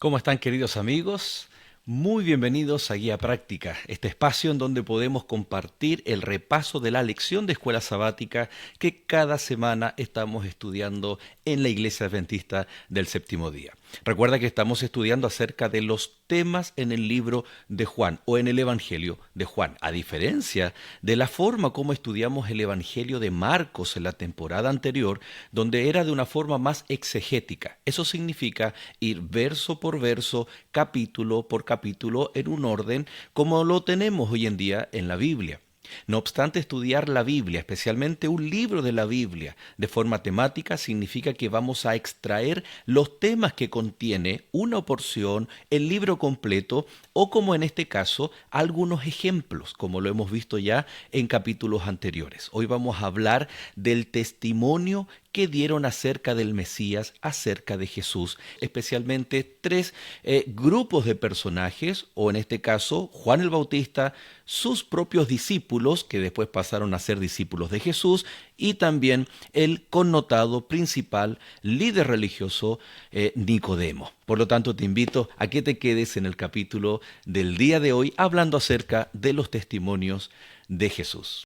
¿Cómo están, queridos amigos? Muy bienvenidos a Guía Práctica, este espacio en donde podemos compartir el repaso de la lección de escuela sabática que cada semana estamos estudiando en la Iglesia Adventista del Séptimo Día. Recuerda que estamos estudiando acerca de los temas en el libro de Juan o en el Evangelio de Juan, a diferencia de la forma como estudiamos el Evangelio de Marcos en la temporada anterior, donde era de una forma más exegética. Eso significa ir verso por verso, capítulo por capítulo, en un orden como lo tenemos hoy en día en la Biblia. No obstante, estudiar la Biblia, especialmente un libro de la Biblia, de forma temática, significa que vamos a extraer los temas que contiene una porción, el libro completo, o como en este caso, algunos ejemplos, como lo hemos visto ya en capítulos anteriores. Hoy vamos a hablar del testimonio que dieron acerca del Mesías, acerca de Jesús, especialmente tres grupos de personajes, o en este caso Juan el Bautista, sus propios discípulos, que después pasaron a ser discípulos de Jesús, y también el connotado principal líder religioso Nicodemo. Por lo tanto, te invito a que te quedes en el capítulo del día de hoy hablando acerca de los testimonios de Jesús.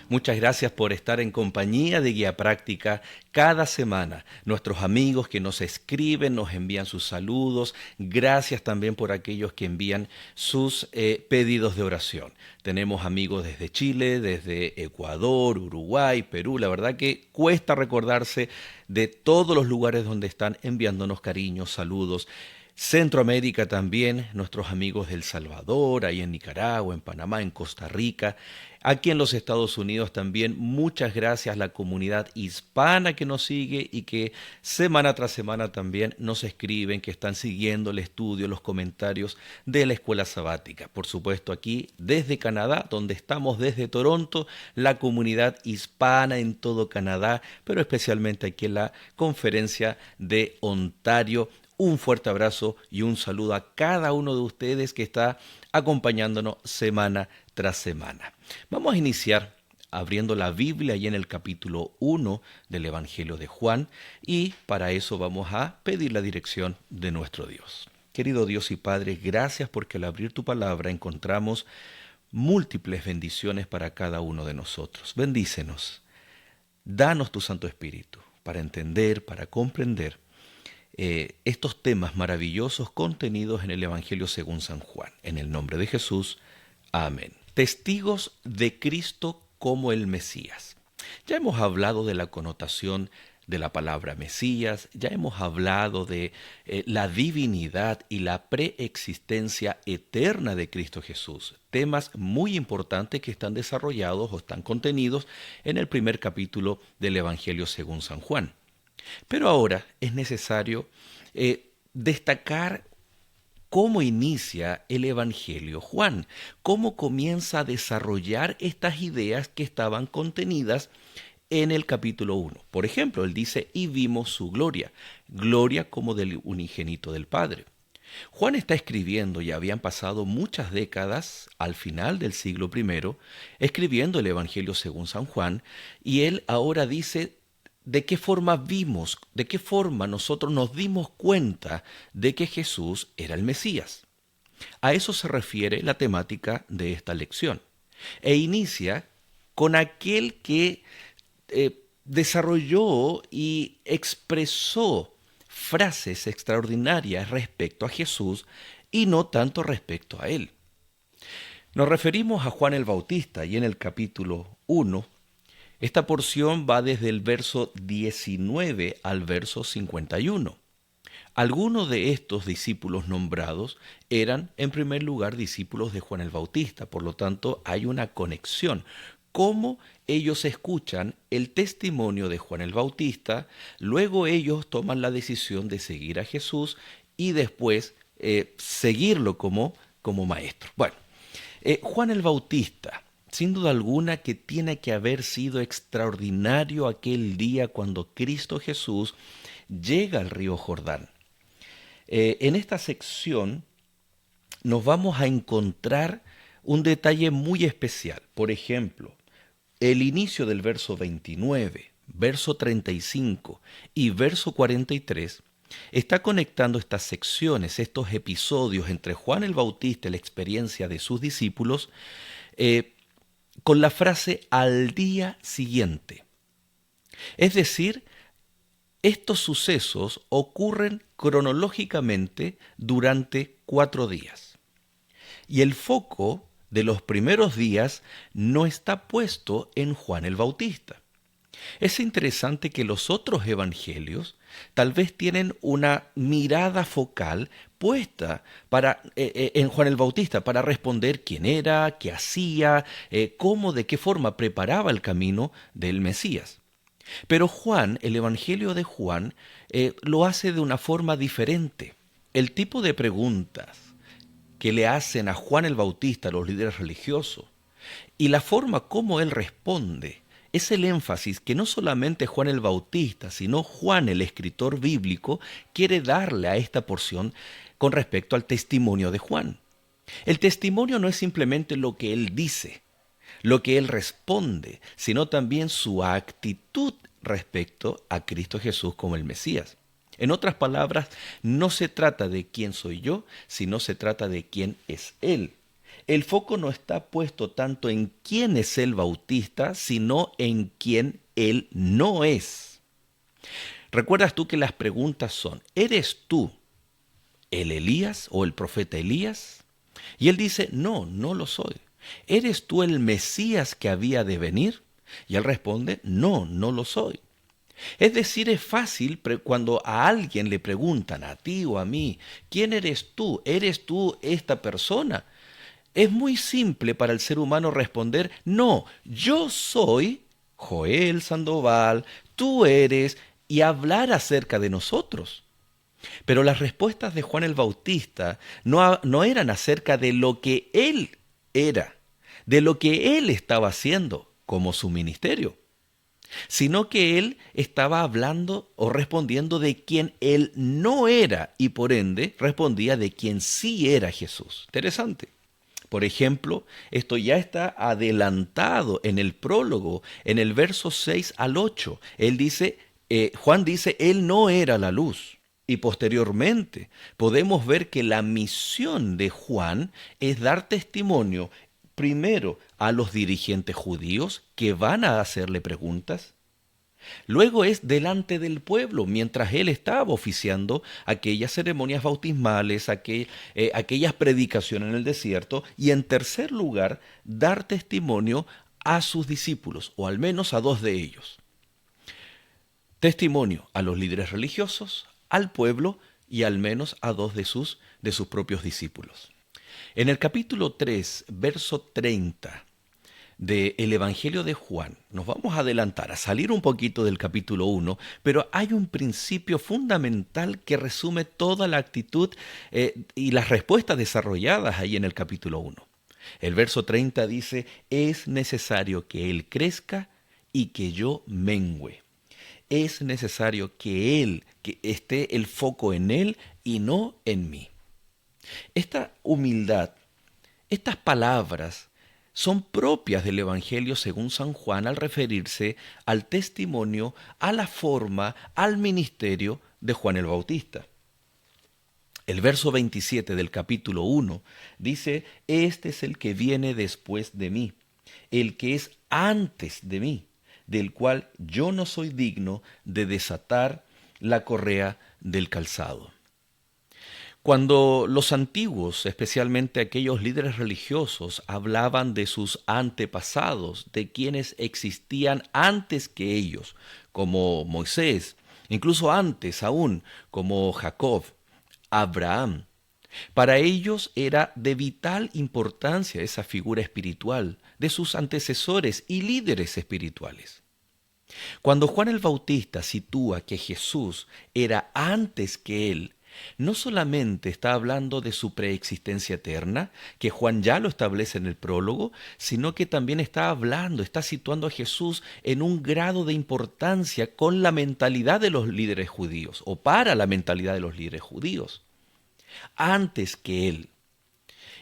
Muchas gracias por estar en compañía de Guía Práctica cada semana. Nuestros amigos que nos escriben, nos envían sus saludos. Gracias también por aquellos que envían sus pedidos de oración. Tenemos amigos desde Chile, desde Ecuador, Uruguay, Perú. La verdad que cuesta recordarse de todos los lugares donde están enviándonos cariños, saludos. Centroamérica también, nuestros amigos de El Salvador, ahí en Nicaragua, en Panamá, en Costa Rica. Aquí en los Estados Unidos también muchas gracias a la comunidad hispana que nos sigue y que semana tras semana también nos escriben, que están siguiendo el estudio, los comentarios de la escuela sabática. Por supuesto aquí desde Canadá, donde estamos desde Toronto, la comunidad hispana en todo Canadá, pero especialmente aquí en la conferencia de Ontario. Un fuerte abrazo y un saludo a cada uno de ustedes que está acompañándonos semana tras semana. Vamos a iniciar abriendo la Biblia y en el capítulo 1 del Evangelio de Juan, y para eso vamos a pedir la dirección de nuestro Dios. Querido Dios y Padre, gracias porque al abrir tu palabra encontramos múltiples bendiciones para cada uno de nosotros. Bendícenos, danos tu Santo Espíritu para entender, para comprender estos temas maravillosos contenidos en el Evangelio según San Juan. En el nombre de Jesús, amén. Testigos de Cristo como el Mesías. Ya hemos hablado de la connotación de la palabra Mesías, ya hemos hablado de la divinidad y la preexistencia eterna de Cristo Jesús. Temas muy importantes que están desarrollados o están contenidos en el primer capítulo del Evangelio según San Juan. Pero ahora es necesario destacar cómo inicia el Evangelio Juan, cómo comienza a desarrollar estas ideas que estaban contenidas en el capítulo 1. Por ejemplo, él dice, y vimos su gloria, gloria como del unigénito del Padre. Juan está escribiendo, y habían pasado muchas décadas al final del siglo I, escribiendo el Evangelio según San Juan, y él ahora dice, ¿de qué forma vimos, de qué forma nosotros nos dimos cuenta de que Jesús era el Mesías? A eso se refiere la temática de esta lección. E inicia con aquel que desarrolló y expresó frases extraordinarias respecto a Jesús y no tanto respecto a él. Nos referimos a Juan el Bautista, y en el capítulo 1 esta porción va desde el verso 19 al verso 51. Algunos de estos discípulos nombrados eran, en primer lugar, discípulos de Juan el Bautista. Por lo tanto, hay una conexión. Cómo ellos escuchan el testimonio de Juan el Bautista, luego ellos toman la decisión de seguir a Jesús y después seguirlo como maestro. Bueno, Juan el Bautista, sin duda alguna que tiene que haber sido extraordinario aquel día cuando Cristo Jesús llega al río Jordán. En esta sección nos vamos a encontrar un detalle muy especial. Por ejemplo, el inicio del verso 29, verso 35 y verso 43 está conectando estas secciones, estos episodios entre Juan el Bautista y la experiencia de sus discípulos, eh, con la frase al día siguiente. Es decir, estos sucesos ocurren cronológicamente durante 4 días. Y el foco de los primeros días no está puesto en Juan el Bautista. Es interesante que los otros evangelios tal vez tienen una mirada focal puesta en Juan el Bautista para responder quién era, qué hacía, cómo, de qué forma preparaba el camino del Mesías. Pero Juan, el Evangelio de Juan, lo hace de una forma diferente. El tipo de preguntas que le hacen a Juan el Bautista los líderes religiosos y la forma como él responde es el énfasis que no solamente Juan el Bautista, sino Juan el escritor bíblico quiere darle a esta porción con respecto al testimonio de Juan. El testimonio no es simplemente lo que él dice, lo que él responde, sino también su actitud respecto a Cristo Jesús como el Mesías. En otras palabras, no se trata de quién soy yo, sino se trata de quién es Él. El foco no está puesto tanto en quién es el Bautista, sino en quién Él no es. ¿Recuerdas tú que las preguntas son, ¿eres tú el Elías o el profeta Elías? Y él dice, no, no lo soy. ¿Eres tú el Mesías que había de venir? Y él responde, no, no lo soy. Es decir, es fácil cuando a alguien le preguntan, a ti o a mí, ¿quién eres tú? ¿Eres tú esta persona? Es muy simple para el ser humano responder, no, yo soy Joel Sandoval, tú eres, y hablar acerca de nosotros. Pero las respuestas de Juan el Bautista no eran acerca de lo que él era, de lo que él estaba haciendo como su ministerio, sino que él estaba hablando o respondiendo de quien él no era y por ende respondía de quien sí era Jesús. Interesante. Por ejemplo, esto ya está adelantado en el prólogo, en el verso 6 al 8. Juan dice, él no era la luz. Y posteriormente podemos ver que la misión de Juan es dar testimonio primero a los dirigentes judíos que van a hacerle preguntas. Luego es delante del pueblo, mientras él estaba oficiando aquellas ceremonias bautismales, aquellas predicaciones en el desierto. Y en tercer lugar, dar testimonio a sus discípulos, o al menos a 2 de ellos. Testimonio a los líderes religiosos, al pueblo y al menos a 2 de sus propios discípulos. En el capítulo 3, verso 30 del Evangelio de Juan, nos vamos a adelantar, a salir un poquito del capítulo 1, pero hay un principio fundamental que resume toda la actitud y las respuestas desarrolladas ahí en el capítulo 1. El verso 30 dice, es necesario que Él crezca y que yo mengüe. Es necesario que esté el foco en Él y no en mí. Esta humildad, estas palabras son propias del Evangelio según San Juan al referirse al testimonio, a la forma, al ministerio de Juan el Bautista. El verso 27 del capítulo 1 dice, este es el que viene después de mí, el que es antes de mí, del cual yo no soy digno de desatar la correa del calzado. Cuando los antiguos, especialmente aquellos líderes religiosos, hablaban de sus antepasados, de quienes existían antes que ellos, como Moisés, incluso antes aún, como Jacob, Abraham, para ellos era de vital importancia esa figura espiritual de sus antecesores y líderes espirituales. Cuando Juan el Bautista sitúa que Jesús era antes que él, no solamente está hablando de su preexistencia eterna, que Juan ya lo establece en el prólogo, sino que también está situando a Jesús en un grado de importancia con la mentalidad de los líderes judíos, o para la mentalidad de los líderes judíos. Antes que él.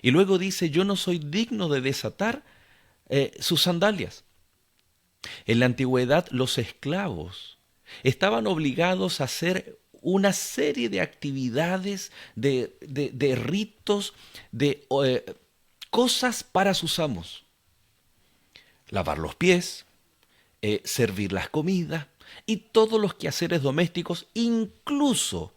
Y luego dice, yo no soy digno de desatar sus sandalias. En la antigüedad los esclavos estaban obligados a hacer una serie de actividades, de ritos, de cosas para sus amos. Lavar los pies, servir las comidas y todos los quehaceres domésticos, incluso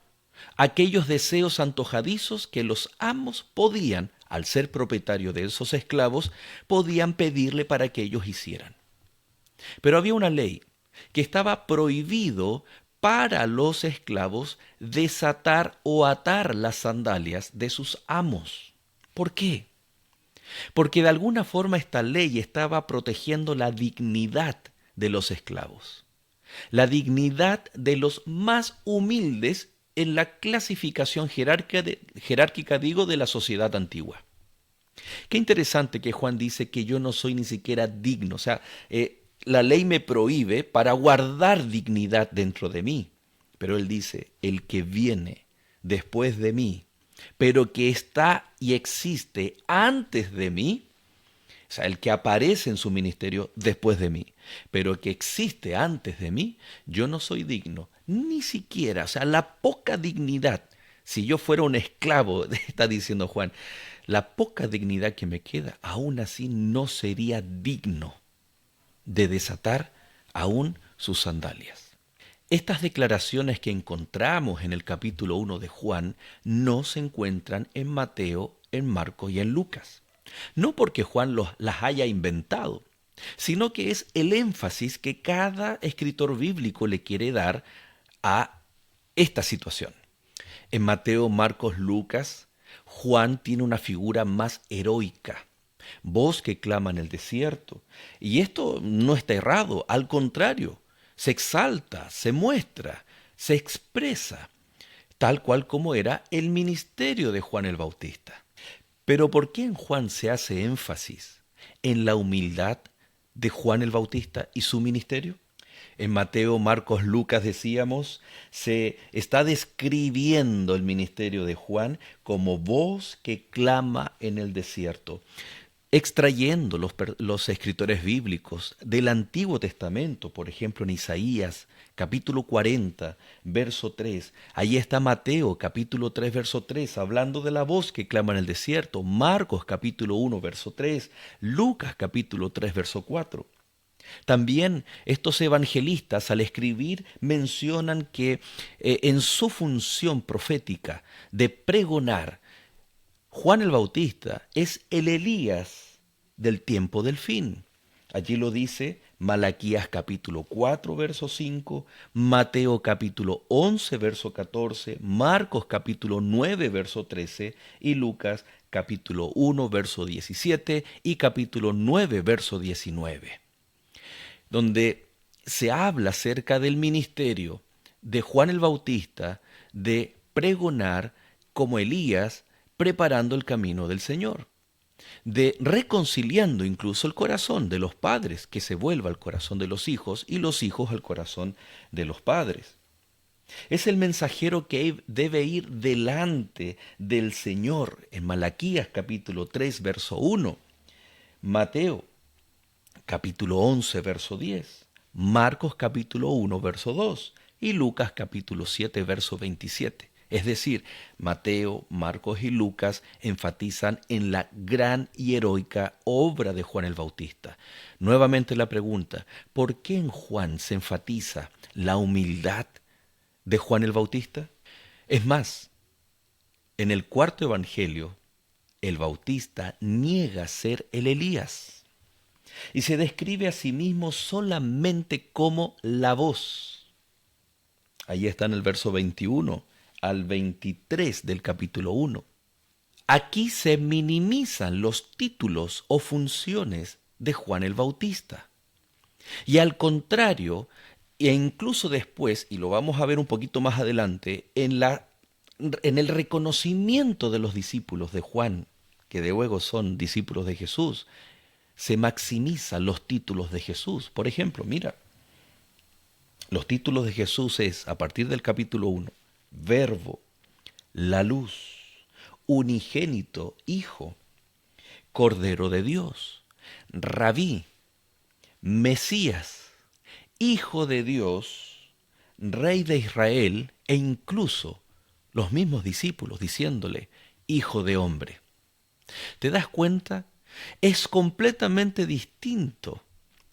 aquellos deseos antojadizos que los amos podían, al ser propietario de esos esclavos, podían pedirle para que ellos hicieran. Pero había una ley que estaba prohibido para los esclavos desatar o atar las sandalias de sus amos. ¿Por qué? Porque de alguna forma esta ley estaba protegiendo la dignidad de los esclavos, la dignidad de los más humildes en la clasificación jerárquica de la sociedad antigua. Qué interesante que Juan dice que yo no soy ni siquiera digno, o sea, la ley me prohíbe para guardar dignidad dentro de mí, pero él dice, el que viene después de mí, pero que está y existe antes de mí, o sea, el que aparece en su ministerio después de mí, pero que existe antes de mí, yo no soy digno, ni siquiera, o sea, la poca dignidad, si yo fuera un esclavo, está diciendo Juan, la poca dignidad que me queda, aún así no sería digno de desatar aún sus sandalias. Estas declaraciones que encontramos en el capítulo 1 de Juan no se encuentran en Mateo, en Marcos y en Lucas. No porque Juan las haya inventado, sino que es el énfasis que cada escritor bíblico le quiere dar a esta situación. En Mateo, Marcos, Lucas, Juan tiene una figura más heroica. Voz que clama en el desierto. Y esto no está errado, al contrario, se exalta, se muestra, se expresa, tal cual como era el ministerio de Juan el Bautista. Pero ¿por qué en Juan se hace énfasis en la humildad de Juan el Bautista y su ministerio? En Mateo, Marcos, Lucas, decíamos, se está describiendo el ministerio de Juan como voz que clama en el desierto, extrayendo los escritores bíblicos del Antiguo Testamento, por ejemplo en Isaías capítulo 40, verso 3. Ahí está Mateo capítulo 3, verso 3, hablando de la voz que clama en el desierto. Marcos capítulo 1, verso 3. Lucas capítulo 3, verso 4. También estos evangelistas al escribir mencionan que en su función profética de pregonar, Juan el Bautista es el Elías del tiempo del fin. Allí lo dice Malaquías capítulo 4, verso 5, Mateo capítulo 11, verso 14, Marcos capítulo 9, verso 13 y Lucas capítulo 1, verso 17 y capítulo 9, verso 19, donde se habla acerca del ministerio de Juan el Bautista de pregonar como Elías, preparando el camino del Señor, de reconciliando incluso el corazón de los padres, que se vuelva al corazón de los hijos y los hijos al corazón de los padres. Es el mensajero que debe ir delante del Señor en Malaquías capítulo 3, verso 1, Mateo capítulo 11, verso 10, Marcos capítulo 1, verso 2 y Lucas capítulo 7, verso 27. Es decir, Mateo, Marcos y Lucas enfatizan en la gran y heroica obra de Juan el Bautista. Nuevamente la pregunta, ¿por qué en Juan se enfatiza la humildad de Juan el Bautista? Es más, en el cuarto evangelio, el Bautista niega ser el Elías y se describe a sí mismo solamente como la voz. Ahí está en el verso 21 al 23 del capítulo 1. Aquí se minimizan los títulos o funciones de Juan el Bautista. Y al contrario, e incluso después, y lo vamos a ver un poquito más adelante, en el reconocimiento de los discípulos de Juan, que de luego son discípulos de Jesús, se maximizan los títulos de Jesús. Por ejemplo, mira, los títulos de Jesús es, a partir del capítulo 1, Verbo, la luz, unigénito, Hijo, Cordero de Dios, Rabí, Mesías, Hijo de Dios, Rey de Israel, e incluso los mismos discípulos diciéndole, Hijo de hombre. ¿Te das cuenta? Es completamente distinto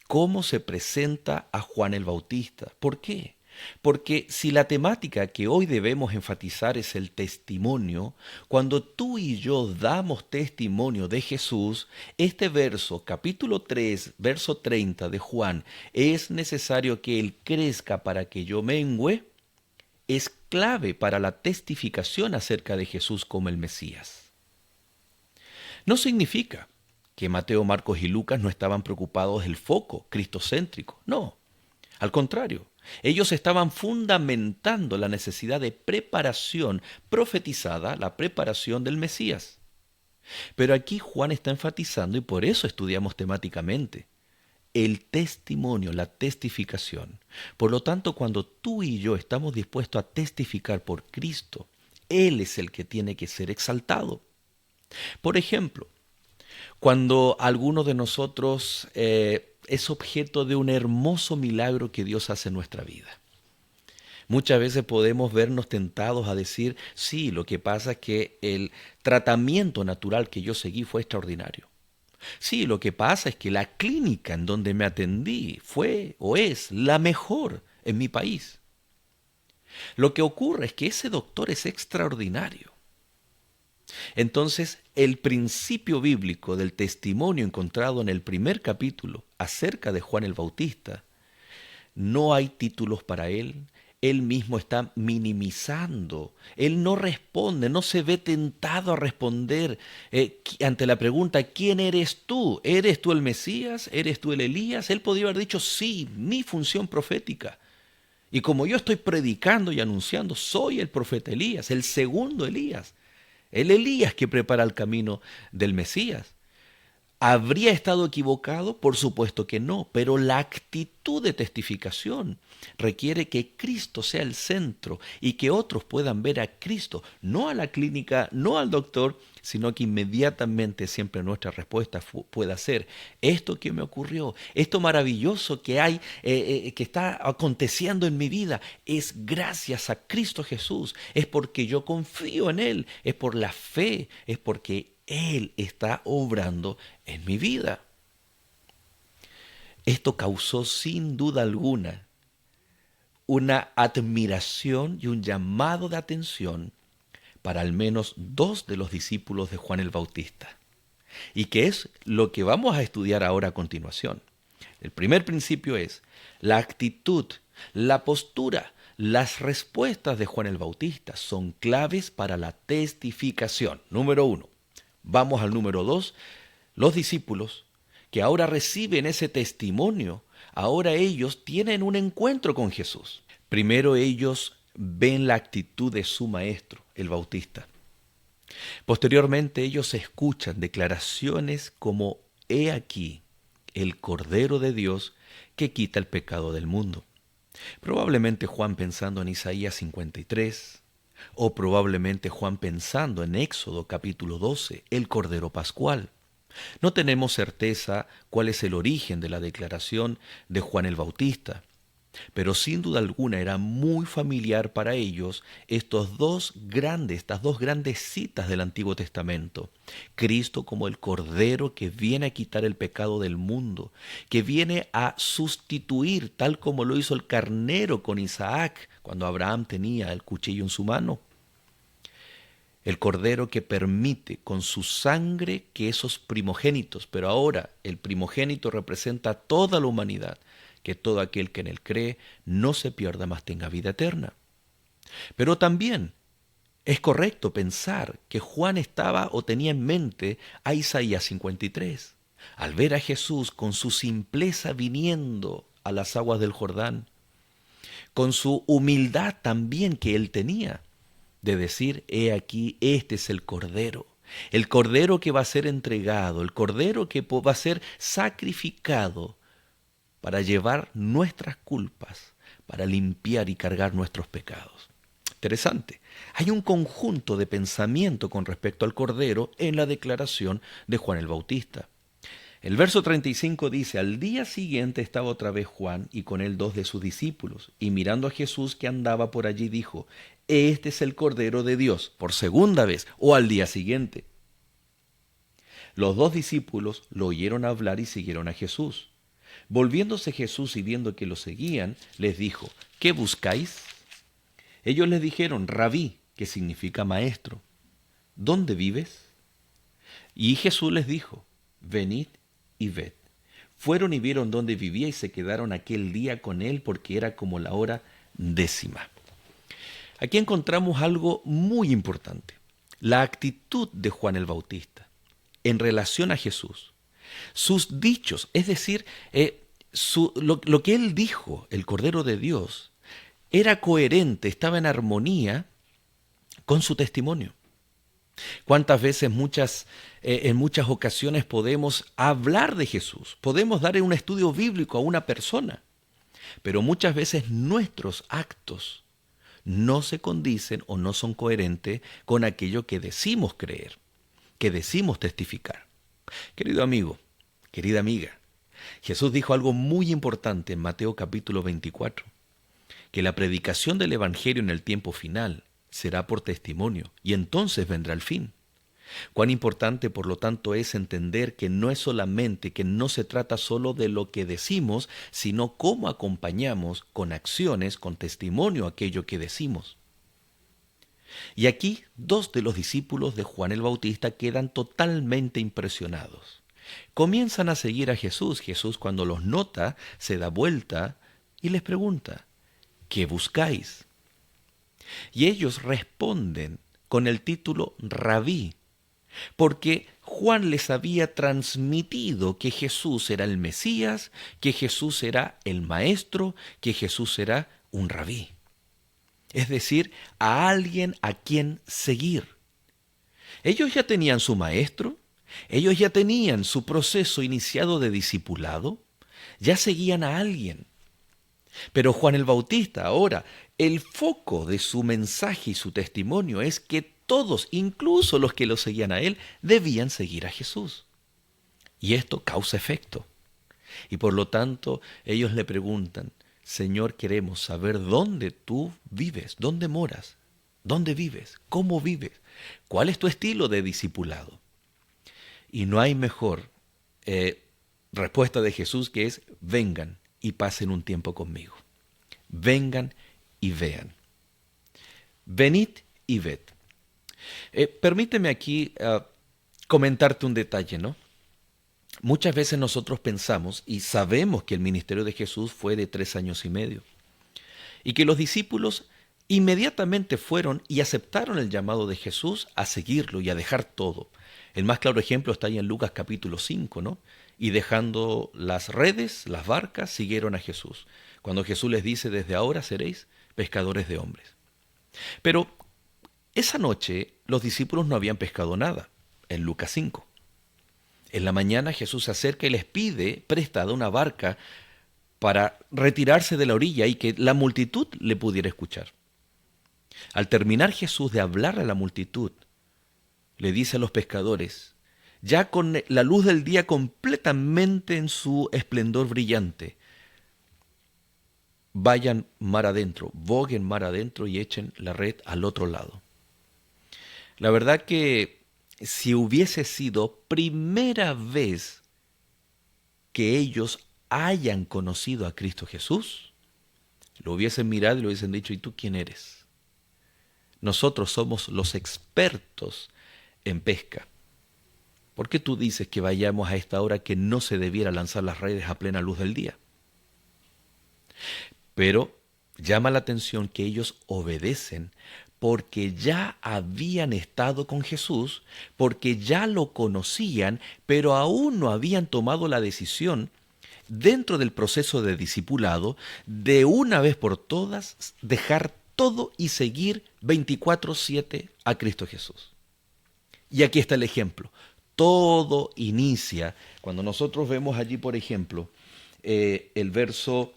cómo se presenta a Juan el Bautista. ¿Por qué? Porque si la temática que hoy debemos enfatizar es el testimonio, cuando tú y yo damos testimonio de Jesús, este verso, capítulo 3, verso 30 de Juan, es necesario que Él crezca para que yo mengüe, es clave para la testificación acerca de Jesús como el Mesías. No significa que Mateo, Marcos y Lucas no estaban preocupados del foco cristocéntrico. No, al contrario, ellos estaban fundamentando la necesidad de preparación profetizada, la preparación del Mesías. Pero aquí Juan está enfatizando, y por eso estudiamos temáticamente, el testimonio, la testificación. Por lo tanto, cuando tú y yo estamos dispuestos a testificar por Cristo, Él es el que tiene que ser exaltado. Por ejemplo, cuando alguno de nosotros es objeto de un hermoso milagro que Dios hace en nuestra vida. Muchas veces podemos vernos tentados a decir, sí, lo que pasa es que el tratamiento natural que yo seguí fue extraordinario. Sí, lo que pasa es que la clínica en donde me atendí fue o es la mejor en mi país. Lo que ocurre es que ese doctor es extraordinario. Entonces, el principio bíblico del testimonio encontrado en el primer capítulo acerca de Juan el Bautista, no hay títulos para él mismo está minimizando, él no responde, no se ve tentado a responder ante la pregunta, ¿quién eres tú? ¿Eres tú el Mesías? ¿Eres tú el Elías? Él podría haber dicho, sí, mi función profética. Y como yo estoy predicando y anunciando, soy el profeta Elías, el segundo Elías. El Elías que prepara el camino del Mesías. ¿Habría estado equivocado? Por supuesto que no, pero la actitud de testificación requiere que Cristo sea el centro y que otros puedan ver a Cristo, no a la clínica, no al doctor, sino que inmediatamente siempre nuestra respuesta pueda ser esto que me ocurrió, esto maravilloso que hay, que está aconteciendo en mi vida, es gracias a Cristo Jesús, es porque yo confío en Él, es por la fe, es porque Él está obrando en mi vida. Esto causó sin duda alguna una admiración y un llamado de atención para al menos dos de los discípulos de Juan el Bautista. Y que es lo que vamos a estudiar ahora a continuación. El primer principio es la actitud, la postura, las respuestas de Juan el Bautista son claves para la testificación. Número 1. Vamos al número 2. Los discípulos que ahora reciben ese testimonio, ahora ellos tienen un encuentro con Jesús. Primero ellos ven la actitud de su maestro, el Bautista. Posteriormente ellos escuchan declaraciones como «He aquí el Cordero de Dios que quita el pecado del mundo». Probablemente Juan pensando en Isaías 53, o probablemente Juan pensando en Éxodo capítulo 12, el Cordero Pascual. No tenemos certeza cuál es el origen de la declaración de Juan el Bautista, pero sin duda alguna era muy familiar para ellos estas dos grandes citas del Antiguo Testamento. Cristo como el Cordero que viene a quitar el pecado del mundo, que viene a sustituir, tal como lo hizo el carnero con Isaac, cuando Abraham tenía el cuchillo en su mano. El Cordero que permite con su sangre que esos primogénitos, pero ahora el primogénito representa a toda la humanidad, que todo aquel que en él cree no se pierda, mas tenga vida eterna. Pero también es correcto pensar que Juan estaba o tenía en mente a Isaías 53, al ver a Jesús con su simpleza viniendo a las aguas del Jordán, con su humildad también que él tenía, de decir, he aquí, este es el Cordero que va a ser entregado, el Cordero que va a ser sacrificado para llevar nuestras culpas, para limpiar y cargar nuestros pecados. Interesante. Hay un conjunto de pensamiento con respecto al Cordero en la declaración de Juan el Bautista. El verso 35 dice, al día siguiente estaba otra vez Juan y con él dos de sus discípulos, y mirando a Jesús que andaba por allí dijo, este es el Cordero de Dios, por segunda vez, o al día siguiente. Los dos discípulos lo oyeron hablar y siguieron a Jesús. Volviéndose Jesús y viendo que lo seguían, les dijo, ¿qué buscáis? Ellos les dijeron, Rabí, que significa maestro, ¿dónde vives? Y Jesús les dijo, venid y ved. Fueron y vieron dónde vivía y se quedaron aquel día con él porque era como la hora 10. Aquí encontramos algo muy importante, la actitud de Juan el Bautista en relación a Jesús. Sus dichos, es decir, lo que él dijo, el Cordero de Dios, era coherente, estaba en armonía con su testimonio. ¿Cuántas veces, en muchas ocasiones podemos hablar de Jesús? Podemos dar un estudio bíblico a una persona, pero muchas veces nuestros actos no se condicen o no son coherentes con aquello que decimos creer, que decimos testificar. Querido amigo, querida amiga, Jesús dijo algo muy importante en Mateo capítulo 24, que la predicación del Evangelio en el tiempo final será por testimonio, y entonces vendrá el fin. Cuán importante, por lo tanto, es entender que no es solamente, que no se trata solo de lo que decimos, sino cómo acompañamos con acciones, con testimonio aquello que decimos. Y aquí dos de los discípulos de Juan el Bautista quedan totalmente impresionados. Comienzan a seguir a Jesús. Jesús, cuando los nota, se da vuelta y les pregunta, ¿qué buscáis? Y ellos responden con el título Rabí, porque Juan les había transmitido que Jesús era el Mesías, que Jesús era el Maestro, que Jesús era un rabí. Es decir, a alguien a quien seguir. Ellos ya tenían su Maestro, ellos ya tenían su proceso iniciado de discipulado, ya seguían a alguien. Pero Juan el Bautista ahora, el foco de su mensaje y su testimonio es que todos, incluso los que lo seguían a él, debían seguir a Jesús. Y esto causa efecto. Y por lo tanto, ellos le preguntan, Señor, queremos saber dónde tú vives, dónde moras, dónde vives, cómo vives, cuál es tu estilo de discipulado. Y no hay mejor respuesta de Jesús que es, vengan y pasen un tiempo conmigo. Vengan y vean. Venid y ved. Permíteme aquí comentarte un detalle, ¿no? Muchas veces nosotros pensamos y sabemos que el ministerio de Jesús fue de 3 años y medio y que los discípulos inmediatamente fueron y aceptaron el llamado de Jesús a seguirlo y a dejar todo. El más claro ejemplo está ahí en Lucas capítulo 5, ¿no? Y dejando las redes, las barcas, siguieron a Jesús. Cuando Jesús les dice, desde ahora seréis pescadores de hombres. Pero esa noche los discípulos no habían pescado nada, en Lucas 5. En la mañana Jesús se acerca y les pide prestada una barca para retirarse de la orilla y que la multitud le pudiera escuchar. Al terminar Jesús de hablar a la multitud, le dice a los pescadores, ya con la luz del día completamente en su esplendor brillante, vayan mar adentro, boguen mar adentro y echen la red al otro lado. La verdad que si hubiese sido primera vez que ellos hayan conocido a Cristo Jesús, lo hubiesen mirado y le hubiesen dicho, ¿y tú quién eres? Nosotros somos los expertos en pesca. ¿Por qué tú dices que vayamos a esta hora que no se debiera lanzar las redes a plena luz del día? Pero llama la atención que ellos obedecen porque ya habían estado con Jesús, porque ya lo conocían, pero aún no habían tomado la decisión dentro del proceso de discipulado de una vez por todas dejar todo y seguir 24/7 a Cristo Jesús. Y aquí está el ejemplo. Todo inicia cuando nosotros vemos allí, por ejemplo, el verso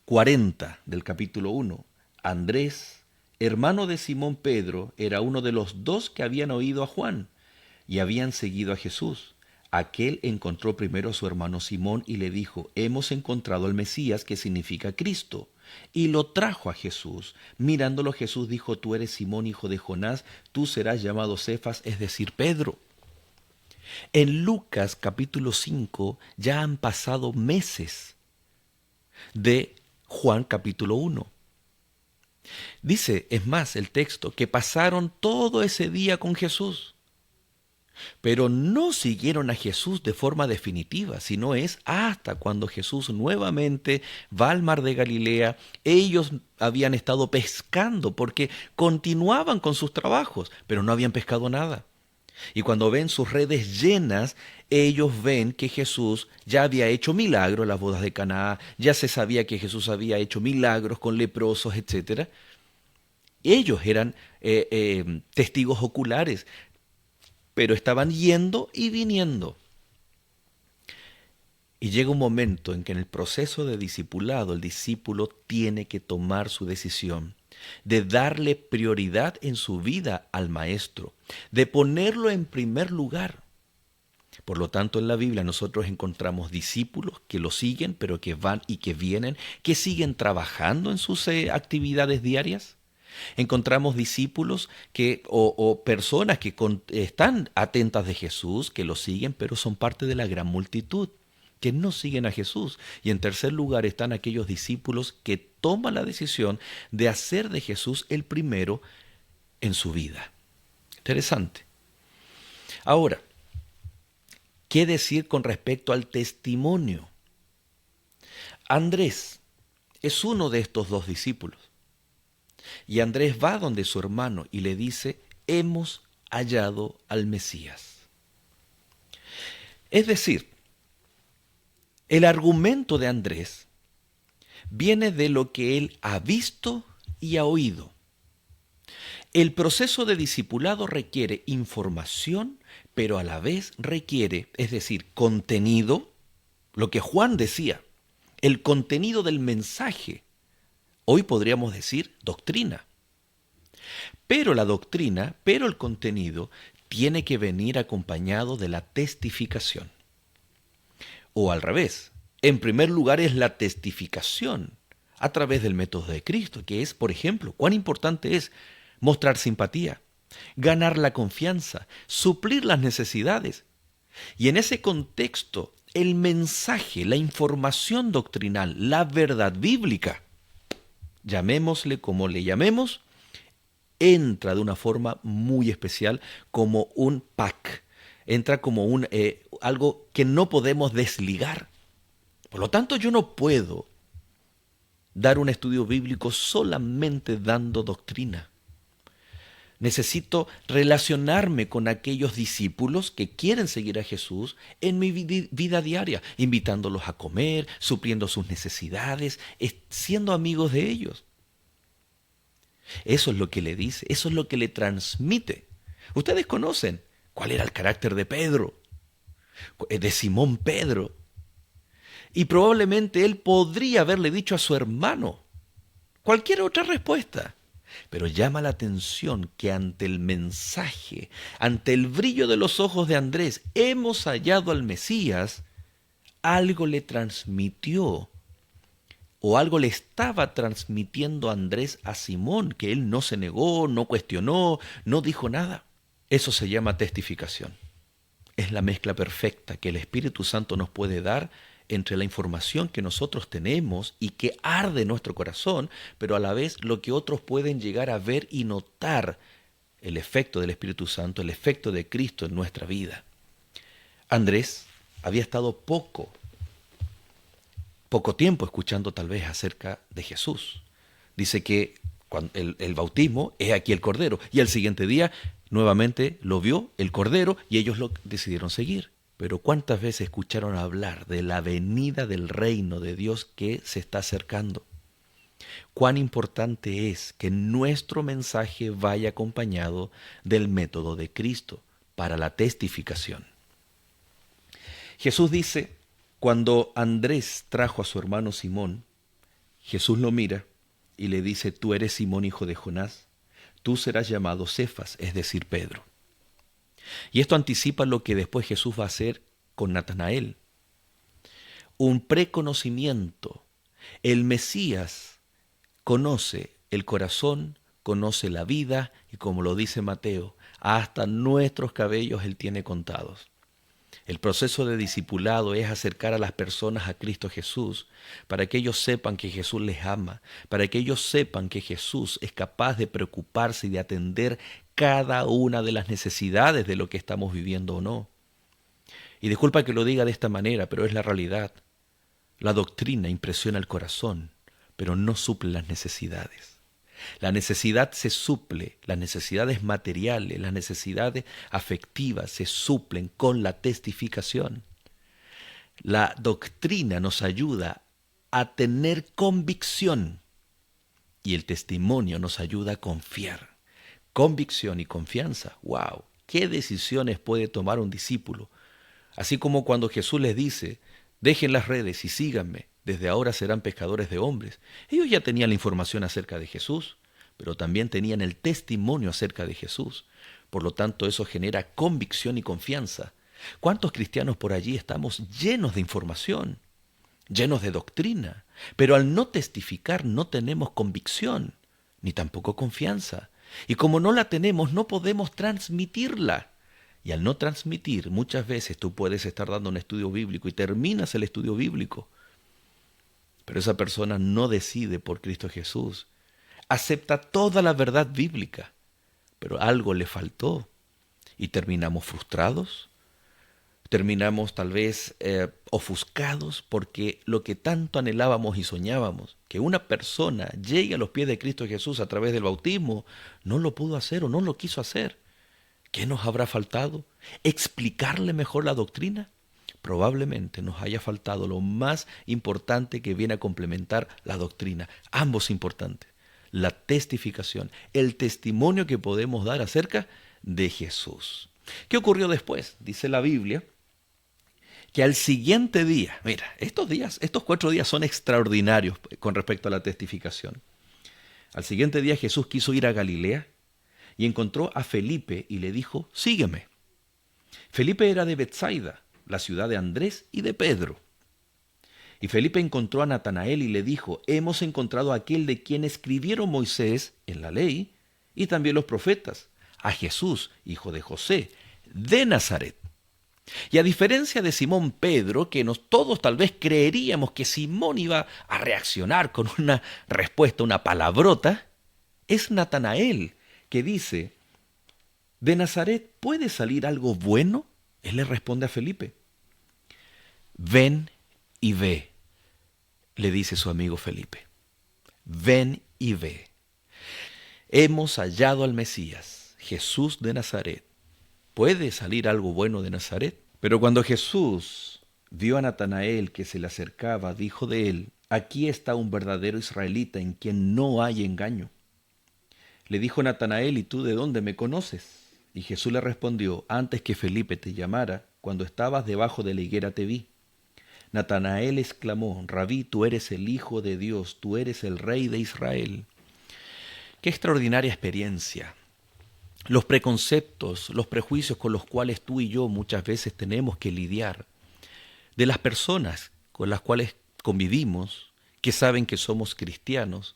40 del capítulo 1. Andrés, hermano de Simón Pedro, era uno de los dos que habían oído a Juan y habían seguido a Jesús. Aquel encontró primero a su hermano Simón y le dijo: hemos encontrado al Mesías, que significa Cristo. Y lo trajo a Jesús. Mirándolo, Jesús dijo: tú eres Simón, hijo de Jonás, tú serás llamado Cefas, es decir, Pedro. En Lucas capítulo 5 ya han pasado meses de Juan capítulo 1. Dice, es más, el texto, que pasaron todo ese día con Jesús. Pero no siguieron a Jesús de forma definitiva, sino es hasta cuando Jesús nuevamente va al mar de Galilea. Ellos habían estado pescando porque continuaban con sus trabajos, pero no habían pescado nada. Y cuando ven sus redes llenas, ellos ven que Jesús ya había hecho milagros en las bodas de Caná, ya se sabía que Jesús había hecho milagros con leprosos, etc. Ellos eran testigos oculares, pero estaban yendo y viniendo. Y llega un momento en que en el proceso de discipulado el discípulo tiene que tomar su decisión de darle prioridad en su vida al maestro, de ponerlo en primer lugar. Por lo tanto, en la Biblia nosotros encontramos discípulos que lo siguen, pero que van y que vienen, que siguen trabajando en sus actividades diarias. Encontramos discípulos o personas que están atentas de Jesús, que lo siguen, pero son parte de la gran multitud que no siguen a Jesús. Y en tercer lugar están aquellos discípulos que toman la decisión de hacer de Jesús el primero en su vida. Interesante. Ahora, ¿qué decir con respecto al testimonio? Andrés es uno de estos dos discípulos. Y Andrés va donde su hermano y le dice: hemos hallado al Mesías. Es decir, el argumento de Andrés viene de lo que él ha visto y ha oído. El proceso de discipulado requiere información, pero a la vez requiere, es decir, contenido, lo que Juan decía, el contenido del mensaje. Hoy podríamos decir doctrina. Pero la doctrina, pero el contenido, tiene que venir acompañado de la testificación. O al revés, en primer lugar es la testificación a través del método de Cristo, que es, por ejemplo, cuán importante es mostrar simpatía, ganar la confianza, suplir las necesidades. Y en ese contexto, el mensaje, la información doctrinal, la verdad bíblica, llamémosle como le llamemos, entra de una forma muy especial como un pack, entra como algo que no podemos desligar. Por lo tanto, yo no puedo dar un estudio bíblico solamente dando doctrina. Necesito relacionarme con aquellos discípulos que quieren seguir a Jesús en mi vida diaria, invitándolos a comer, supliendo sus necesidades, siendo amigos de ellos. Eso es lo que le dice, eso es lo que le transmite. Ustedes conocen cuál era el carácter de Pedro, de Simón Pedro. Y probablemente él podría haberle dicho a su hermano cualquier otra respuesta. Pero llama la atención que ante el mensaje, ante el brillo de los ojos de Andrés, hemos hallado al Mesías, algo le transmitió, o algo le estaba transmitiendo Andrés a Simón, que él no se negó, no cuestionó, no dijo nada. Eso se llama testificación. Es la mezcla perfecta que el Espíritu Santo nos puede dar entre la información que nosotros tenemos y que arde en nuestro corazón, pero a la vez lo que otros pueden llegar a ver y notar, el efecto del Espíritu Santo, el efecto de Cristo en nuestra vida. Andrés había estado poco tiempo escuchando tal vez acerca de Jesús. Dice que cuando el bautismo, es aquí el Cordero, y al siguiente día nuevamente lo vio el Cordero y ellos lo decidieron seguir. Pero ¿cuántas veces escucharon hablar de la venida del reino de Dios que se está acercando? Cuán importante es que nuestro mensaje vaya acompañado del método de Cristo para la testificación. Jesús dice, cuando Andrés trajo a su hermano Simón, Jesús lo mira y le dice, tú eres Simón, hijo de Jonás, tú serás llamado Cefas, es decir, Pedro. Y esto anticipa lo que después Jesús va a hacer con Natanael. Un preconocimiento. El Mesías conoce el corazón, conoce la vida y, como lo dice Mateo, hasta nuestros cabellos Él tiene contados. El proceso de discipulado es acercar a las personas a Cristo Jesús para que ellos sepan que Jesús les ama, para que ellos sepan que Jesús es capaz de preocuparse y de atender cada una de las necesidades de lo que estamos viviendo o no. Y disculpa que lo diga de esta manera, pero es la realidad. La doctrina impresiona el corazón, pero no suple las necesidades. La necesidad se suple, las necesidades materiales, las necesidades afectivas se suplen con la testificación. La doctrina nos ayuda a tener convicción y el testimonio nos ayuda a confiar. Convicción y confianza, wow, ¿qué decisiones puede tomar un discípulo? Así como cuando Jesús les dice, dejen las redes y síganme, desde ahora serán pescadores de hombres. Ellos ya tenían la información acerca de Jesús, pero también tenían el testimonio acerca de Jesús. Por lo tanto, eso genera convicción y confianza. ¿Cuántos cristianos por allí estamos llenos de información, llenos de doctrina, pero al no testificar no tenemos convicción, ni tampoco confianza? Y como no la tenemos, no podemos transmitirla. Y al no transmitir, muchas veces tú puedes estar dando un estudio bíblico y terminas el estudio bíblico, pero esa persona no decide por Cristo Jesús. Acepta toda la verdad bíblica, pero algo le faltó y terminamos frustrados, terminamos tal vez ofuscados porque lo que tanto anhelábamos y soñábamos, que una persona llegue a los pies de Cristo Jesús a través del bautismo, no lo pudo hacer o no lo quiso hacer. ¿Qué nos habrá faltado? ¿Explicarle mejor la doctrina? Probablemente nos haya faltado lo más importante que viene a complementar la doctrina. Ambos importantes. La testificación, el testimonio que podemos dar acerca de Jesús. ¿Qué ocurrió después? Dice la Biblia que al siguiente día, mira, estos 4 días son extraordinarios con respecto a la testificación. Al siguiente día Jesús quiso ir a Galilea y encontró a Felipe y le dijo, sígueme. Felipe era de Betsaida, la ciudad de Andrés y de Pedro. Y Felipe encontró a Natanael y le dijo, hemos encontrado a aquel de quien escribieron Moisés en la ley y también los profetas, a Jesús, hijo de José, de Nazaret. Y a diferencia de Simón Pedro, que todos tal vez creeríamos que Simón iba a reaccionar con una respuesta, una palabrota, es Natanael que dice, ¿de Nazaret puede salir algo bueno? Él le responde a Felipe, ven y ve, le dice su amigo Felipe. Ven y ve. Hemos hallado al Mesías, Jesús de Nazaret. ¿Puede salir algo bueno de Nazaret? Pero cuando Jesús vio a Natanael que se le acercaba, dijo de él, aquí está un verdadero israelita en quien no hay engaño. Le dijo Natanael, ¿y tú de dónde me conoces? Y Jesús le respondió, antes que Felipe te llamara, cuando estabas debajo de la higuera te vi. Natanael exclamó, Rabí, tú eres el Hijo de Dios, tú eres el Rey de Israel. Qué extraordinaria experiencia. Los preconceptos, los prejuicios con los cuales tú y yo muchas veces tenemos que lidiar, de las personas con las cuales convivimos, que saben que somos cristianos,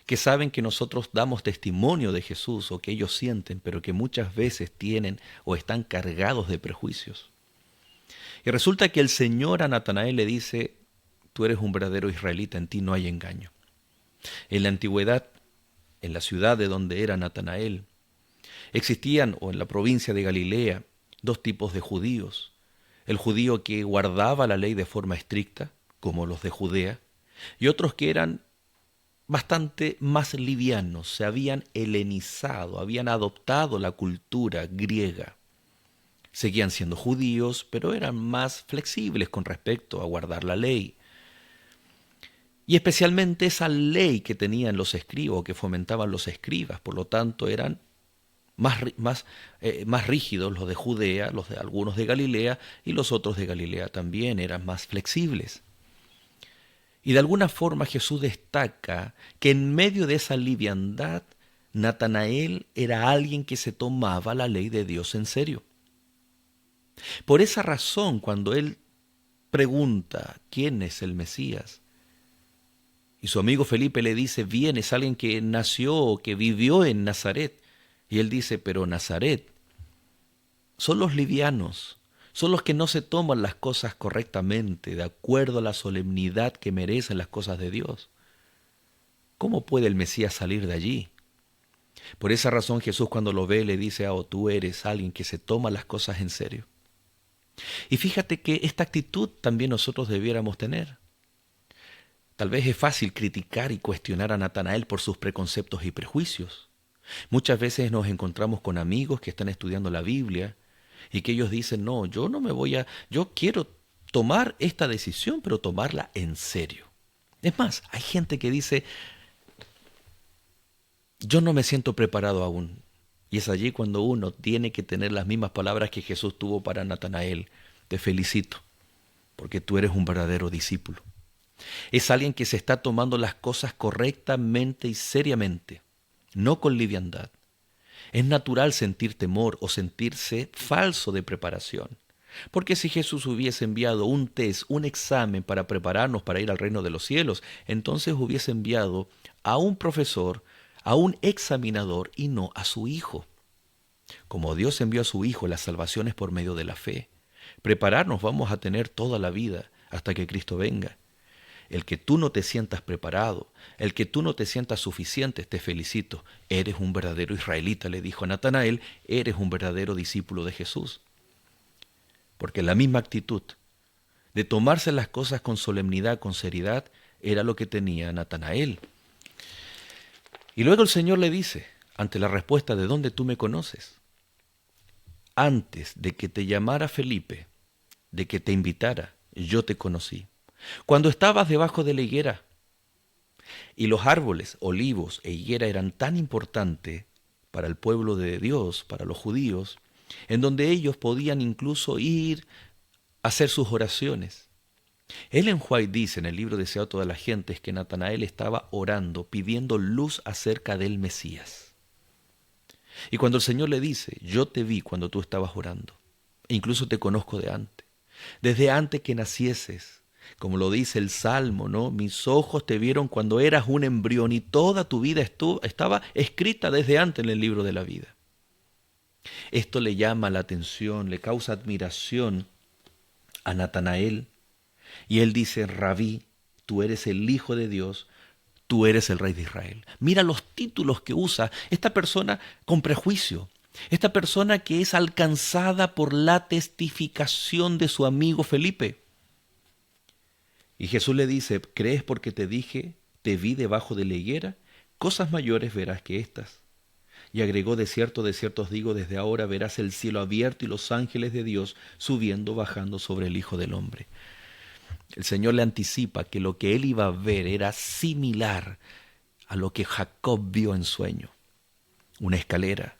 que saben que nosotros damos testimonio de Jesús o que ellos sienten, pero que muchas veces tienen o están cargados de prejuicios. Y resulta que el Señor a Natanael le dice, tú eres un verdadero israelita, en ti no hay engaño. En la antigüedad, en la ciudad de donde era Natanael, existían, o en la provincia de Galilea, 2 tipos de judíos. El judío que guardaba la ley de forma estricta, como los de Judea, y otros que eran bastante más livianos, se habían helenizado, habían adoptado la cultura griega. Seguían siendo judíos, pero eran más flexibles con respecto a guardar la ley. Y especialmente esa ley que tenían los escribas o que fomentaban los escribas, por lo tanto eran más rígidos los de Judea, los de algunos de Galilea y los otros de Galilea también eran más flexibles. Y de alguna forma Jesús destaca que en medio de esa liviandad, Natanael era alguien que se tomaba la ley de Dios en serio. Por esa razón, cuando él pregunta quién es el Mesías, y su amigo Felipe le dice, bien, es alguien que nació o que vivió en Nazaret. Y él dice, pero Nazaret son los livianos, son los que no se toman las cosas correctamente, de acuerdo a la solemnidad que merecen las cosas de Dios. ¿Cómo puede el Mesías salir de allí? Por esa razón Jesús cuando lo ve le dice, oh, tú eres alguien que se toma las cosas en serio. Y fíjate que esta actitud también nosotros debiéramos tener. Tal vez es fácil criticar y cuestionar a Natanael por sus preconceptos y prejuicios. Muchas veces nos encontramos con amigos que están estudiando la Biblia y que ellos dicen, no, yo quiero tomar esta decisión, pero tomarla en serio. Es más, hay gente que dice, yo no me siento preparado aún. Y es allí cuando uno tiene que tener las mismas palabras que Jesús tuvo para Natanael. Te felicito, porque tú eres un verdadero discípulo. Es alguien que se está tomando las cosas correctamente y seriamente, no con liviandad. Es natural sentir temor o sentirse falso de preparación. Porque si Jesús hubiese enviado un test, un examen para prepararnos para ir al reino de los cielos, entonces hubiese enviado a un profesor, a un examinador y no a su Hijo. Como Dios envió a su Hijo, la salvación es por medio de la fe. Prepararnos vamos a tener toda la vida hasta que Cristo venga. El que tú no te sientas preparado, el que tú no te sientas suficiente, te felicito. Eres un verdadero israelita, le dijo a Natanael, eres un verdadero discípulo de Jesús. Porque la misma actitud de tomarse las cosas con solemnidad, con seriedad, era lo que tenía Natanael. Y luego el Señor le dice, ante la respuesta de ¿dónde tú me conoces? Antes de que te llamara Felipe, de que te invitara, yo te conocí. Cuando estabas debajo de la higuera, y los árboles, olivos e higuera eran tan importantes para el pueblo de Dios, para los judíos, en donde ellos podían incluso ir a hacer sus oraciones. Ellen White dice en el libro Deseo a todas las gentes que Natanael estaba orando, pidiendo luz acerca del Mesías. Y cuando el Señor le dice, yo te vi cuando tú estabas orando, e incluso te conozco de antes, desde antes que nacieses, como lo dice el Salmo, ¿no? Mis ojos te vieron cuando eras un embrión y toda tu vida estaba escrita desde antes en el libro de la vida. Esto le llama la atención, le causa admiración a Natanael. Y él dice, Rabí, tú eres el Hijo de Dios, tú eres el Rey de Israel. Mira los títulos que usa esta persona con prejuicio. Esta persona que es alcanzada por la testificación de su amigo Felipe. Y Jesús le dice, ¿crees porque te dije, te vi debajo de la higuera? Cosas mayores verás que estas. Y agregó, de cierto os digo, desde ahora verás el cielo abierto y los ángeles de Dios subiendo, bajando sobre el Hijo del Hombre. El Señor le anticipa que lo que él iba a ver era similar a lo que Jacob vio en sueño. Una escalera.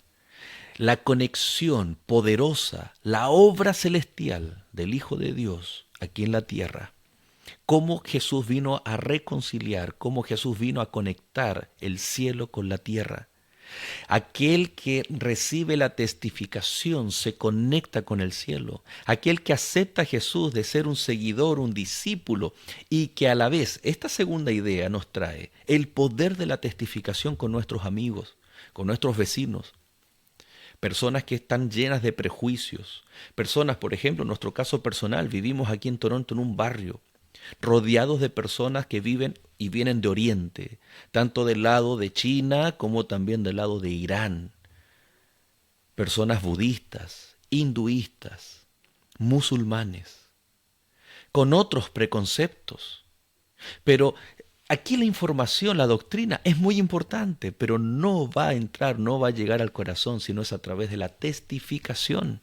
La conexión poderosa, la obra celestial del Hijo de Dios aquí en la tierra. Cómo Jesús vino a reconciliar, cómo Jesús vino a conectar el cielo con la tierra. Aquel que recibe la testificación se conecta con el cielo. Aquel que acepta a Jesús de ser un seguidor, un discípulo, y que a la vez, esta segunda idea nos trae el poder de la testificación con nuestros amigos, con nuestros vecinos. Personas que están llenas de prejuicios. Personas, por ejemplo, en nuestro caso personal, vivimos aquí en Toronto en un barrio rodeados de personas que viven y vienen de Oriente, tanto del lado de China como también del lado de Irán. Personas budistas, hinduistas, musulmanes, con otros preconceptos. Pero aquí la información, la doctrina es muy importante, pero no va a entrar, no va a llegar al corazón, sino es a través de la testificación.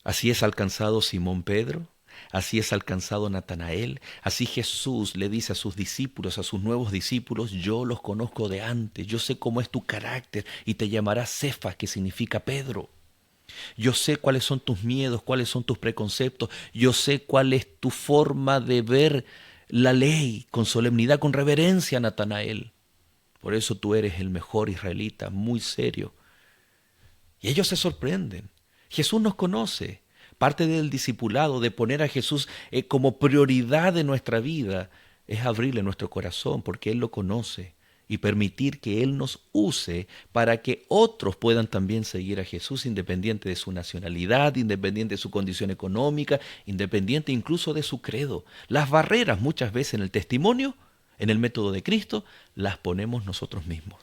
Así es alcanzado Simón Pedro. Así es alcanzado Natanael, así Jesús le dice a sus discípulos, a sus nuevos discípulos, yo los conozco de antes, yo sé cómo es tu carácter y te llamarás Cefas, que significa Pedro. Yo sé cuáles son tus miedos, cuáles son tus preconceptos, yo sé cuál es tu forma de ver la ley con solemnidad, con reverencia, Natanael. Por eso tú eres el mejor israelita, muy serio. Y ellos se sorprenden. Jesús nos conoce. Parte del discipulado, de poner a Jesús como prioridad de nuestra vida, es abrirle nuestro corazón porque Él lo conoce y permitir que Él nos use para que otros puedan también seguir a Jesús independiente de su nacionalidad, independiente de su condición económica, independiente incluso de su credo. Las barreras muchas veces en el testimonio, en el método de Cristo, las ponemos nosotros mismos.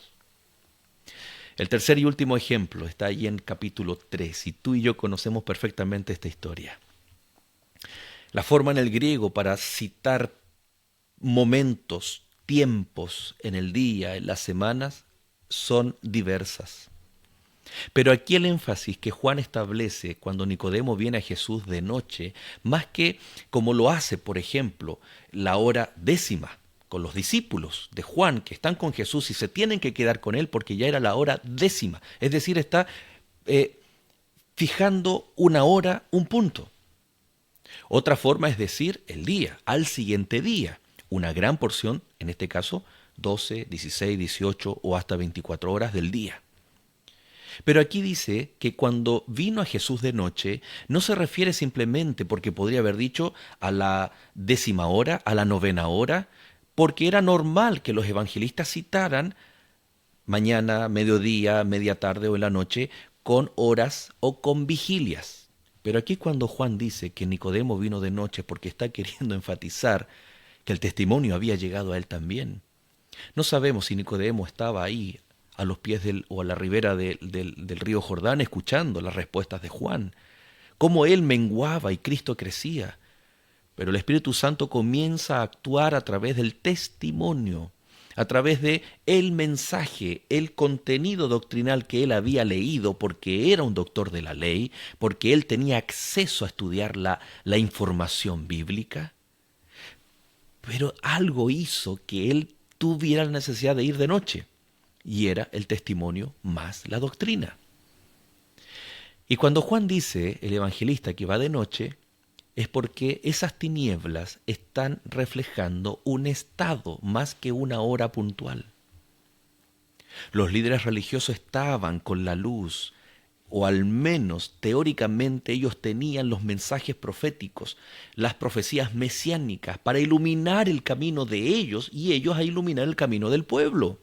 El tercer y último ejemplo está ahí en capítulo 3 y tú y yo conocemos perfectamente esta historia. La forma en el griego para citar momentos, tiempos en el día, en las semanas, son diversas. Pero aquí el énfasis que Juan establece cuando Nicodemo viene a Jesús de noche, más que como lo hace, por ejemplo, la hora décima, con los discípulos de Juan que están con Jesús y se tienen que quedar con él porque ya era la hora décima. Es decir, está fijando una hora, un punto. Otra forma es decir el día, al siguiente día. Una gran porción, en este caso, 12, 16, 18 o hasta 24 horas del día. Pero aquí dice que cuando vino a Jesús de noche, no se refiere simplemente porque podría haber dicho a la 10ª hora, a la 9ª hora, porque era normal que los evangelistas citaran mañana, mediodía, media tarde o en la noche con horas o con vigilias. Pero aquí cuando Juan dice que Nicodemo vino de noche porque está queriendo enfatizar que el testimonio había llegado a él también. No sabemos si Nicodemo estaba ahí a los pies o a la ribera del río Jordán escuchando las respuestas de Juan, cómo él menguaba y Cristo crecía. Pero el Espíritu Santo comienza a actuar a través del testimonio, a través de el mensaje, el contenido doctrinal que él había leído, porque era un doctor de la ley, porque él tenía acceso a estudiar la información bíblica. Pero algo hizo que él tuviera la necesidad de ir de noche, y era el testimonio más la doctrina. Y cuando Juan dice, el evangelista, que va de noche, es porque esas tinieblas están reflejando un estado más que una hora puntual. Los líderes religiosos estaban con la luz, o al menos teóricamente ellos tenían los mensajes proféticos, las profecías mesiánicas, para iluminar el camino de ellos y ellos a iluminar el camino del pueblo.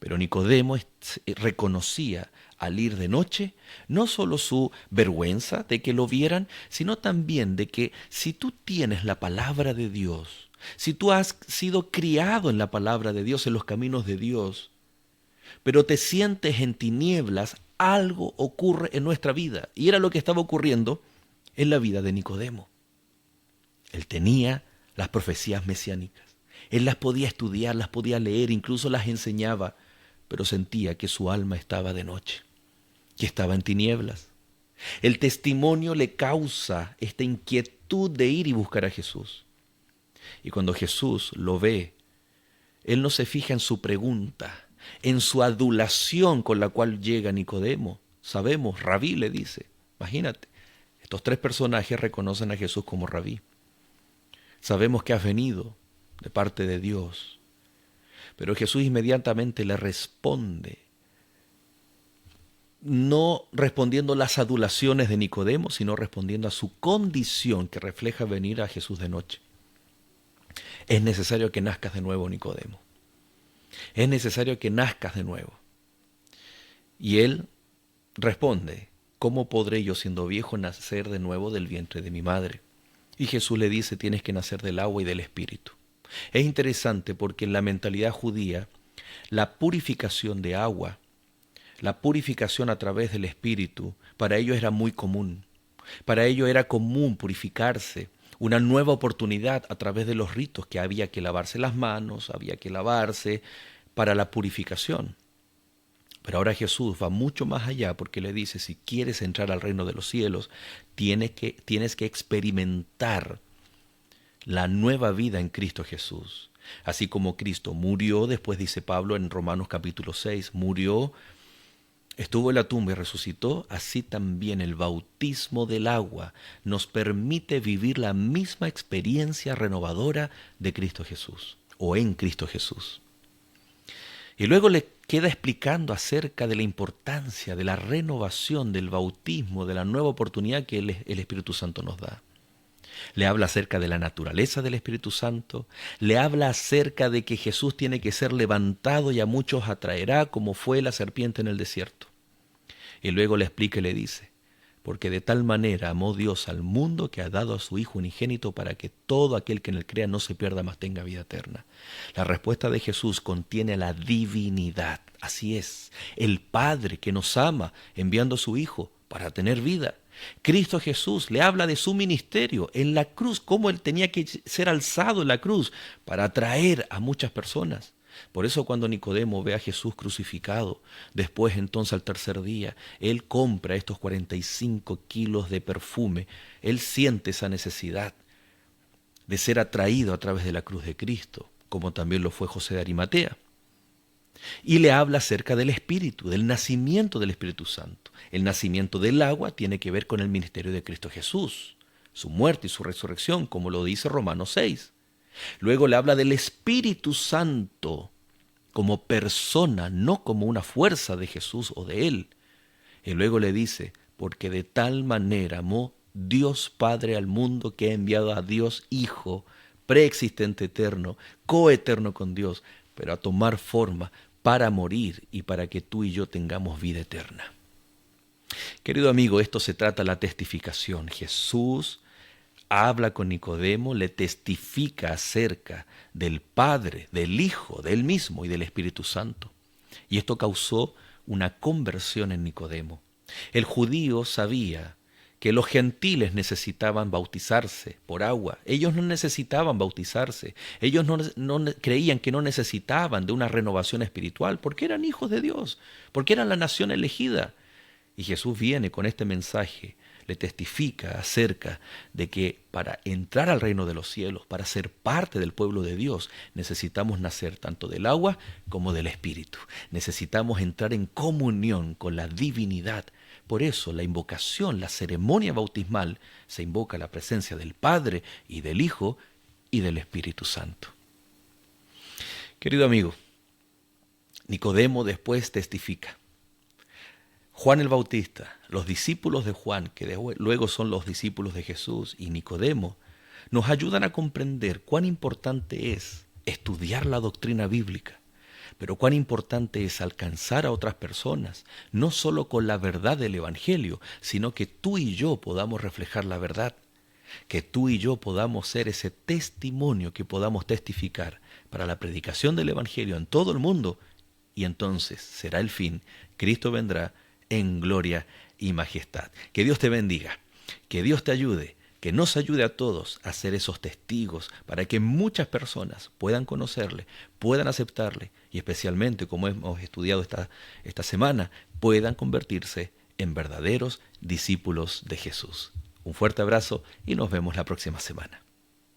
Pero Nicodemo reconocía al ir de noche no solo su vergüenza de que lo vieran, sino también de que si tú tienes la palabra de Dios, si tú has sido criado en la palabra de Dios, en los caminos de Dios, pero te sientes en tinieblas, algo ocurre en nuestra vida. Y era lo que estaba ocurriendo en la vida de Nicodemo. Él tenía las profecías mesiánicas. Él las podía estudiar, las podía leer, incluso las enseñaba, pero sentía que su alma estaba de noche, que estaba en tinieblas. El testimonio le causa esta inquietud de ir y buscar a Jesús. Y cuando Jesús lo ve, él no se fija en su pregunta, en su adulación con la cual llega Nicodemo. Sabemos, Rabí le dice. Imagínate, estos tres personajes reconocen a Jesús como Rabí. Sabemos que has venido de parte de Dios. Pero Jesús inmediatamente le responde, no respondiendo las adulaciones de Nicodemo, sino respondiendo a su condición que refleja venir a Jesús de noche. Es necesario que nazcas de nuevo, Nicodemo. Es necesario que nazcas de nuevo. Y él responde, ¿cómo podré yo siendo viejo nacer de nuevo del vientre de mi madre? Y Jesús le dice, tienes que nacer del agua y del espíritu. Es interesante porque en la mentalidad judía, la purificación de agua, la purificación a través del espíritu, para ellos era muy común. Para ellos era común purificarse, una nueva oportunidad a través de los ritos, que había que lavarse las manos, había que lavarse para la purificación. Pero ahora Jesús va mucho más allá porque le dice, si quieres entrar al reino de los cielos, tienes que experimentar la nueva vida en Cristo Jesús. Así como Cristo murió, después dice Pablo en Romanos capítulo 6, murió estuvo en la tumba y resucitó, así también el bautismo del agua nos permite vivir la misma experiencia renovadora de Cristo Jesús, o en Cristo Jesús. Y luego le queda explicando acerca de la importancia de la renovación, del bautismo, de la nueva oportunidad que el Espíritu Santo nos da. Le habla acerca de la naturaleza del Espíritu Santo, le habla acerca de que Jesús tiene que ser levantado y a muchos atraerá como fue la serpiente en el desierto. Y luego le explica y le dice, porque de tal manera amó Dios al mundo que ha dado a su Hijo unigénito para que todo aquel que en él crea no se pierda, mas tenga vida eterna. La respuesta de Jesús contiene la divinidad. Así es, el Padre que nos ama enviando a su Hijo para tener vida. Cristo Jesús le habla de su ministerio en la cruz, cómo él tenía que ser alzado en la cruz para atraer a muchas personas. Por eso cuando Nicodemo ve a Jesús crucificado, después entonces al tercer día, él compra estos 45 kilos de perfume, él siente esa necesidad de ser atraído a través de la cruz de Cristo, como también lo fue José de Arimatea. Y le habla acerca del Espíritu, del nacimiento del Espíritu Santo. El nacimiento del agua tiene que ver con el ministerio de Cristo Jesús, su muerte y su resurrección, como lo dice Romanos 6. Luego le habla del Espíritu Santo como persona, no como una fuerza de Jesús o de Él. Y luego le dice, porque de tal manera amó Dios Padre al mundo que ha enviado a Dios Hijo, preexistente eterno, coeterno con Dios, pero a tomar forma para morir y para que tú y yo tengamos vida eterna. Querido amigo, esto se trata de la testificación. Jesús habla con Nicodemo, le testifica acerca del Padre, del Hijo, de Él mismo y del Espíritu Santo. Y esto causó una conversión en Nicodemo. El judío sabía que los gentiles necesitaban bautizarse por agua. Ellos no necesitaban bautizarse. Ellos no creían que no necesitaban de una renovación espiritual porque eran hijos de Dios, porque eran la nación elegida. Y Jesús viene con este mensaje, le testifica acerca de que para entrar al reino de los cielos, para ser parte del pueblo de Dios, necesitamos nacer tanto del agua como del Espíritu. Necesitamos entrar en comunión con la divinidad. Por eso la invocación, la ceremonia bautismal, se invoca la presencia del Padre y del Hijo y del Espíritu Santo. Querido amigo, Nicodemo después testifica. Juan el Bautista, los discípulos de Juan, que luego son los discípulos de Jesús, y Nicodemo, nos ayudan a comprender cuán importante es estudiar la doctrina bíblica, pero cuán importante es alcanzar a otras personas, no solo con la verdad del Evangelio, sino que tú y yo podamos reflejar la verdad, que tú y yo podamos ser ese testimonio que podamos testificar para la predicación del Evangelio en todo el mundo, y entonces será el fin, Cristo vendrá en gloria y majestad. Que Dios te bendiga, que Dios te ayude, que nos ayude a todos a ser esos testigos para que muchas personas puedan conocerle, puedan aceptarle y especialmente, como hemos estudiado esta semana, puedan convertirse en verdaderos discípulos de Jesús. Un fuerte abrazo y nos vemos la próxima semana.